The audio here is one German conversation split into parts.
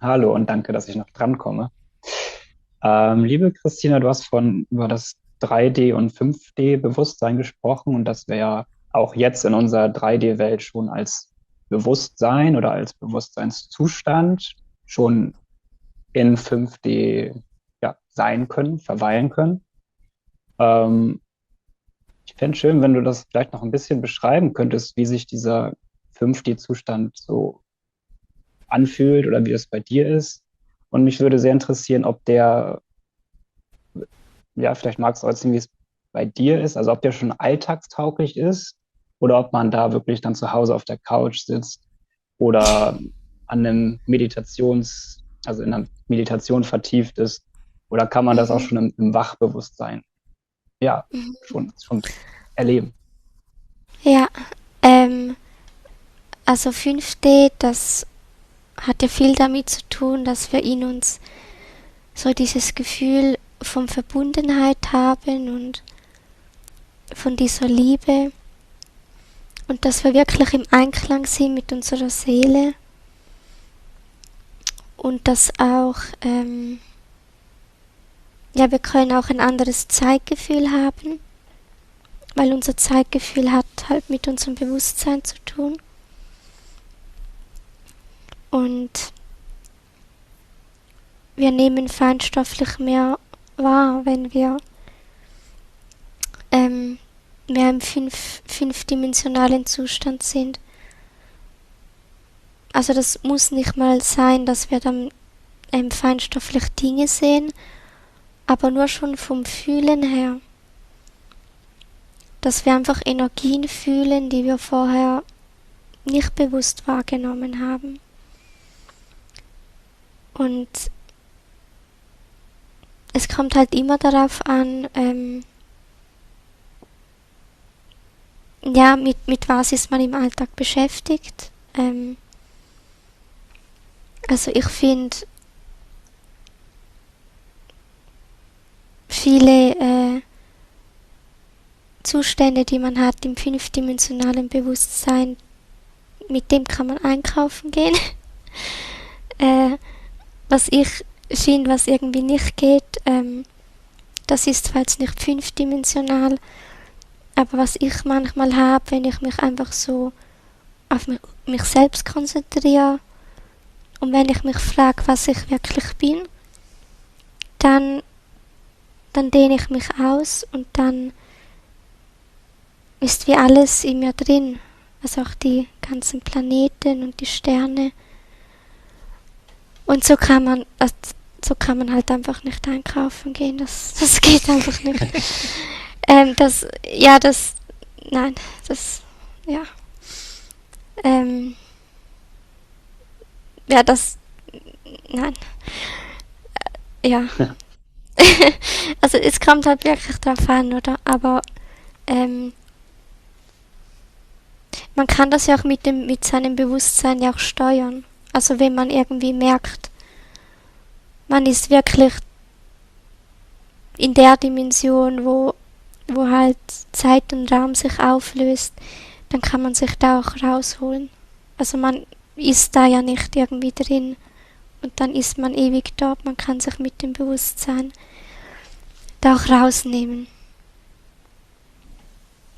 Hallo und danke, dass ich noch drankomme. Liebe Christina, du hast über das 3D- und 5D-Bewusstsein gesprochen und dass wir ja auch jetzt in unserer 3D-Welt schon als Bewusstsein oder als Bewusstseinszustand schon in 5D ja, sein können, verweilen können. Ähm, Ich fände schön, wenn du das vielleicht noch ein bisschen beschreiben könntest, wie sich dieser 5D-Zustand so anfühlt oder wie es bei dir ist. Und mich würde sehr interessieren, ob der, ja, vielleicht magst du erzählen, wie es bei dir ist, also ob der schon alltagstauglich ist oder ob man da wirklich dann zu Hause auf der Couch sitzt oder an einem also in einer Meditation vertieft ist, oder kann man das auch Mhm. schon im Wachbewusstsein, ja, Mhm. schon erleben? Ja, ähm, also 5D, das hat ja viel damit zu tun, dass wir in uns so dieses Gefühl von Verbundenheit haben und von dieser Liebe und dass wir wirklich im Einklang sind mit unserer Seele und dass auch, ja, wir können auch ein anderes Zeitgefühl haben, weil unser Zeitgefühl hat halt mit unserem Bewusstsein zu tun und wir nehmen feinstofflich mehr wahr, wenn wir ähm, mehr im fünfdimensionalen Zustand sind. Also das muss nicht mal sein, dass wir dann feinstofflich Dinge sehen, aber nur schon vom Fühlen her, dass wir einfach Energien fühlen, die wir vorher nicht bewusst wahrgenommen haben. Und es kommt halt immer darauf an, ja, mit was ist man im Alltag beschäftigt. Also ich finde, viele Zustände, die man hat im fünfdimensionalen Bewusstsein, mit dem kann man einkaufen gehen. äh, Was ich finde, was irgendwie nicht geht, das ist zwar jetzt nicht fünfdimensional, aber was ich manchmal habe, wenn ich mich einfach so auf mich selbst konzentriere und wenn ich mich frage, was ich wirklich bin, dann, dann dehne ich mich aus und dann ist wie alles in mir drin. Also auch die ganzen Planeten und die Sterne. Und so kann man halt einfach nicht einkaufen gehen. Das geht einfach nicht. Ja, nein, das, ja, ähm, ja, nein, ja. Also es kommt halt wirklich drauf an, oder? Aber ähm, man kann das ja auch mit seinem Bewusstsein ja auch steuern. Also wenn man irgendwie merkt, man ist wirklich in der Dimension, wo halt Zeit und Raum sich auflöst, dann kann man sich da auch rausholen. Also man ist da ja nicht irgendwie drin und dann ist man ewig dort. Man kann sich mit dem Bewusstsein da auch rausnehmen.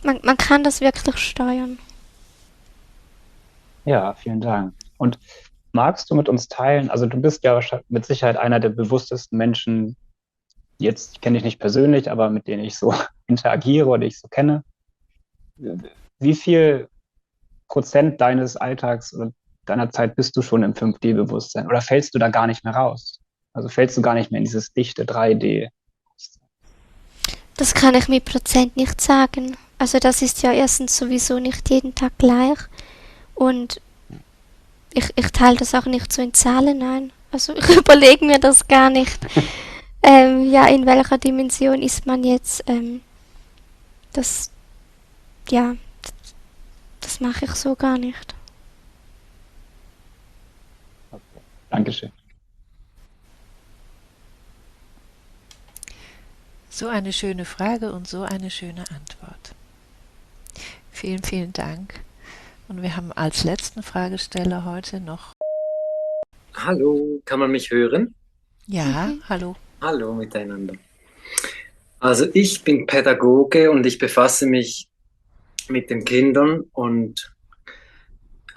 Man kann das wirklich steuern. Ja, vielen Dank. Und magst du mit uns teilen, also du bist ja mit Sicherheit einer der bewusstesten Menschen, jetzt, ich kenne dich nicht persönlich, aber mit denen ich so interagiere oder ich so kenne. Wie viel Prozent deines Alltags oder deiner Zeit bist du schon im 5D-Bewusstsein oder fällst du da gar nicht mehr raus? Also fällst du gar nicht mehr in dieses dichte 3D? Das kann ich mit Prozent nicht sagen. Also das ist ja erstens sowieso nicht jeden Tag gleich und ich teile das auch nicht so in Zahlen ein. Also ich überlege mir das gar nicht. Ja, in welcher Dimension ist man jetzt? Das, ja, das mache ich so gar nicht. Okay. Dankeschön. So eine schöne Frage und so eine schöne Antwort. Vielen, vielen Dank. Und wir haben als letzten Fragesteller heute noch Hallo, kann man mich hören? Ja, Mhm. hallo. Hallo miteinander. Also ich bin Pädagoge und ich befasse mich mit den Kindern und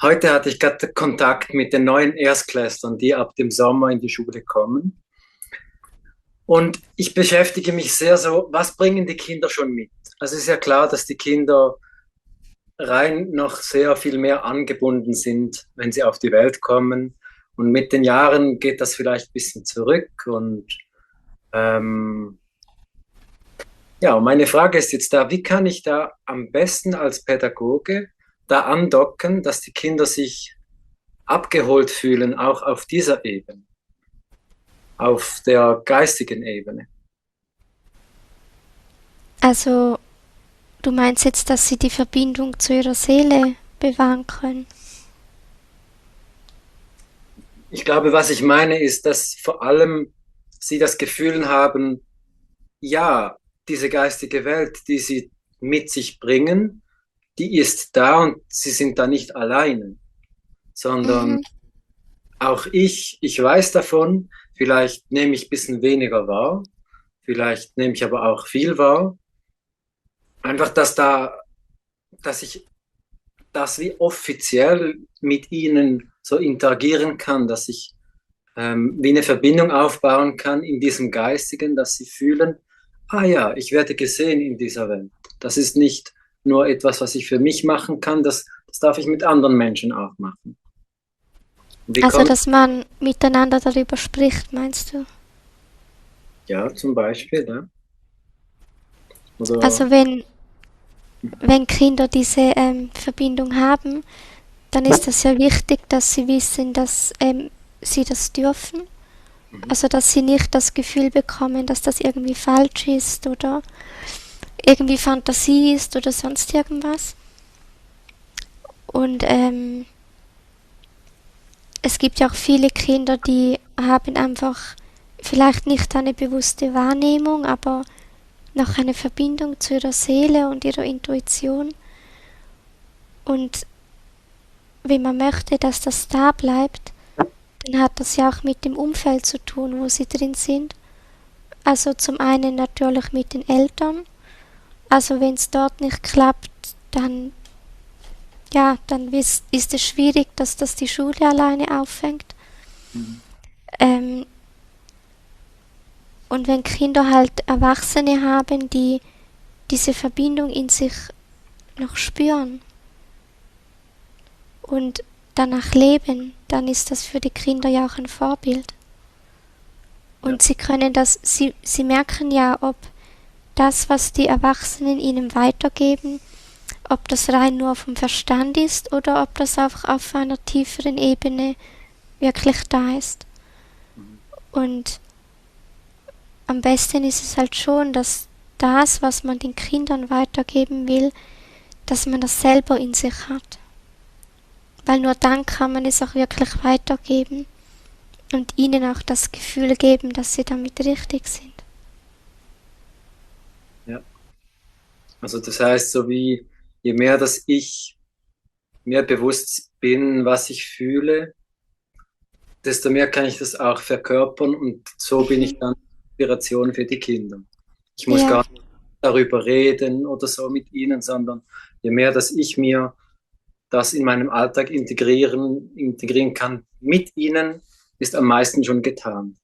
heute hatte ich gerade Kontakt mit den neuen Erstklässlern, die ab dem Sommer in die Schule kommen. Und ich beschäftige mich sehr so, was bringen die Kinder schon mit? Also es ist ja klar, dass die Kinder rein noch sehr viel mehr angebunden sind, wenn sie auf die Welt kommen. Und mit den Jahren geht das vielleicht ein bisschen zurück und ähm, ja, meine Frage ist jetzt da, wie kann ich da am besten als Pädagoge da andocken, dass die Kinder sich abgeholt fühlen, auch auf dieser Ebene, auf der geistigen Ebene? Also, du meinst jetzt, dass sie die Verbindung zu ihrer Seele bewahren können? Ich glaube, was ich meine, ist, dass vor allem sie das Gefühl haben, ja, diese geistige Welt, die sie mit sich bringen, die ist da und sie sind da nicht alleine, sondern Mhm. auch ich weiß davon, vielleicht nehme ich ein bisschen weniger wahr, vielleicht nehme ich aber auch viel wahr. Einfach, dass ich das wie offiziell mit ihnen so interagieren kann, dass ich wie eine Verbindung aufbauen kann in diesem Geistigen, dass sie fühlen, ah ja, ich werde gesehen in dieser Welt. Das ist nicht nur etwas, was ich für mich machen kann, das darf ich mit anderen Menschen auch machen. Wie Also, kommt, dass man miteinander darüber spricht, meinst du? ja, zum Beispiel, ja? Oder, Also, wenn Kinder diese Verbindung haben, dann ist es ja wichtig, dass sie wissen, dass sie das dürfen. mhm, Also, dass sie nicht das Gefühl bekommen, dass das irgendwie falsch ist oder irgendwie Fantasie ist oder sonst irgendwas. Und es gibt ja auch viele Kinder, die haben einfach vielleicht nicht eine bewusste Wahrnehmung, aber noch eine Verbindung zu ihrer Seele und ihrer Intuition. Und wenn man möchte, dass das da bleibt, dann hat das ja auch mit dem Umfeld zu tun, wo sie drin sind. Also zum einen natürlich mit den Eltern. Also wenn es dort nicht klappt, dann ja, dann ist es schwierig, dass das die Schule alleine auffängt. mhm, Ähm, und wenn Kinder halt Erwachsene haben, die diese Verbindung in sich noch spüren und danach leben, dann ist das für die Kinder ja auch ein Vorbild. ja, Und sie können das, sie merken ja, ob das, was die Erwachsenen ihnen weitergeben, ob das rein nur vom Verstand ist oder ob das auch auf einer tieferen Ebene wirklich da ist. mhm, Und am besten ist es halt schon, dass das, was man den Kindern weitergeben will, dass man das selber in sich hat. Weil nur dann kann man es auch wirklich weitergeben und ihnen auch das Gefühl geben, dass sie damit richtig sind. ja. Also das heißt, so wie je mehr, dass ich mir bewusst bin, was ich fühle, desto mehr kann ich das auch verkörpern und so bin Mhm. ich dann Inspiration für die Kinder. Ich muss Ja, gar nicht darüber reden oder so mit ihnen, sondern je mehr, dass ich mir das in meinem Alltag integrieren kann mit ihnen, ist am meisten schon getan.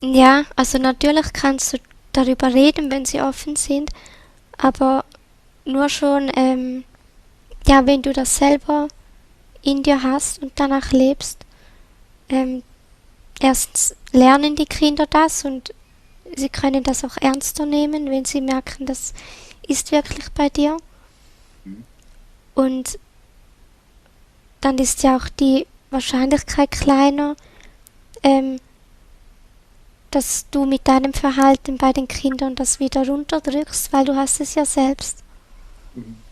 ja, also natürlich kannst du darüber reden, wenn sie offen sind, aber nur schon, ja, wenn du das selber in dir hast und danach lebst, ähm, erstens lernen die Kinder das und sie können das auch ernster nehmen, wenn sie merken, das ist wirklich bei dir. Mhm. Und dann ist ja auch die Wahrscheinlichkeit kleiner, ähm, dass du mit deinem Verhalten bei den Kindern das wieder runterdrückst, weil du hast es ja selbst. Mhm.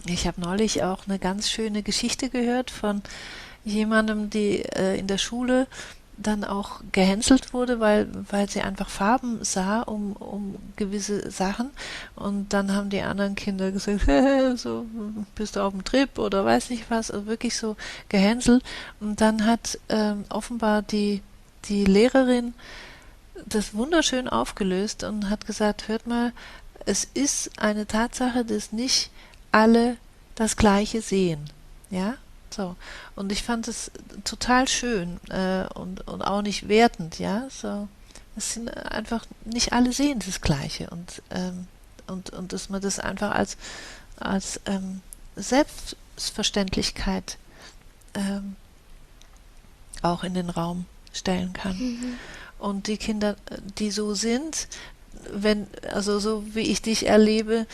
Ich habe neulich auch eine ganz schöne Geschichte gehört von jemandem, die in der Schule dann auch gehänselt wurde, weil sie einfach Farben sah um gewisse Sachen. Und dann haben die anderen Kinder gesagt, so bist du auf dem Trip oder weiß nicht was, also wirklich so gehänselt. Und dann hat offenbar die Lehrerin das wunderschön aufgelöst und hat gesagt, hört mal, es ist eine Tatsache, dass nicht alle das Gleiche sehen. Ja? So. Und ich fand es total schön und auch nicht wertend, ja. So. Es sind einfach, nicht alle sehen das Gleiche und dass man das einfach als Selbstverständlichkeit auch in den Raum stellen kann. Mhm. Und die Kinder, die so sind, also so wie ich dich erlebe,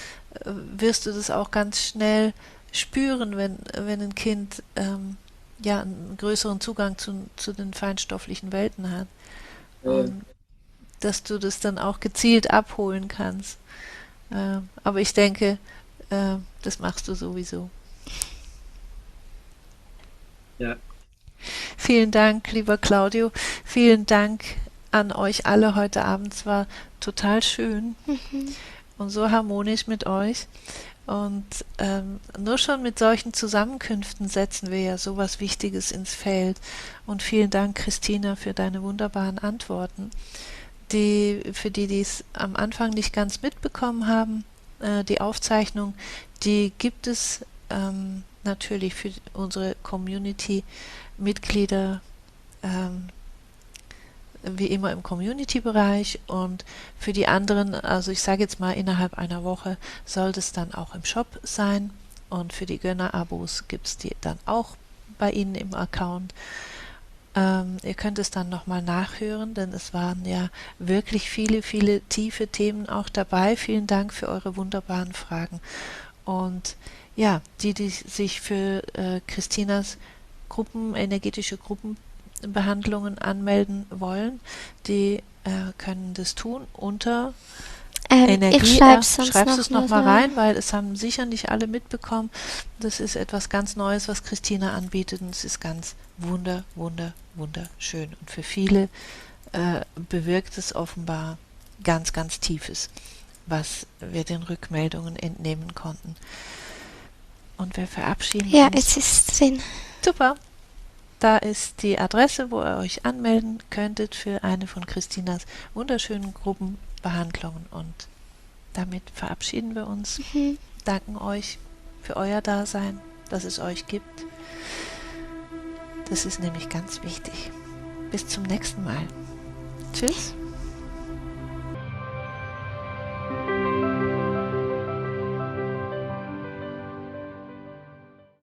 wirst du das auch ganz schnell spüren, wenn ein Kind einen größeren Zugang zu den feinstofflichen Welten hat. Und dass du das dann auch gezielt abholen kannst. Aber ich denke, das machst du sowieso. Ja. Vielen Dank, lieber Claudio. Vielen Dank an euch alle heute Abend. Es war total schön und so harmonisch mit euch. Und nur schon mit solchen Zusammenkünften setzen wir ja sowas Wichtiges ins Feld. Und vielen Dank, Christina, für deine wunderbaren Antworten. Für die es am Anfang nicht ganz mitbekommen haben, die Aufzeichnung, die gibt es natürlich für unsere Community-Mitglieder wie immer im Community-Bereich, und für die anderen, also ich sage jetzt mal innerhalb einer Woche, soll das dann auch im Shop sein, und für die Gönner-Abos gibt es die dann auch bei Ihnen im Account. Ihr könnt es dann nochmal nachhören, denn es waren ja wirklich viele, viele tiefe Themen auch dabei. Vielen Dank für eure wunderbaren Fragen. Und ja, die sich für Christinas energetische Gruppenbehandlungen anmelden wollen, die können das tun unter Energie. Ich schreibst du es nochmal rein, weil es haben sicher nicht alle mitbekommen. Das ist etwas ganz Neues, was Christina anbietet, und es ist ganz wunderschön. Und für viele bewirkt es offenbar ganz, ganz Tiefes, was wir den Rückmeldungen entnehmen konnten. Und wir verabschieden uns. Ja, es ist drin. Super. Da ist die Adresse, wo ihr euch anmelden könntet für eine von Christinas wunderschönen Gruppenbehandlungen. Und damit verabschieden wir uns. Danken euch für euer Dasein, dass es euch gibt. Das ist nämlich ganz wichtig. Bis zum nächsten Mal. Tschüss.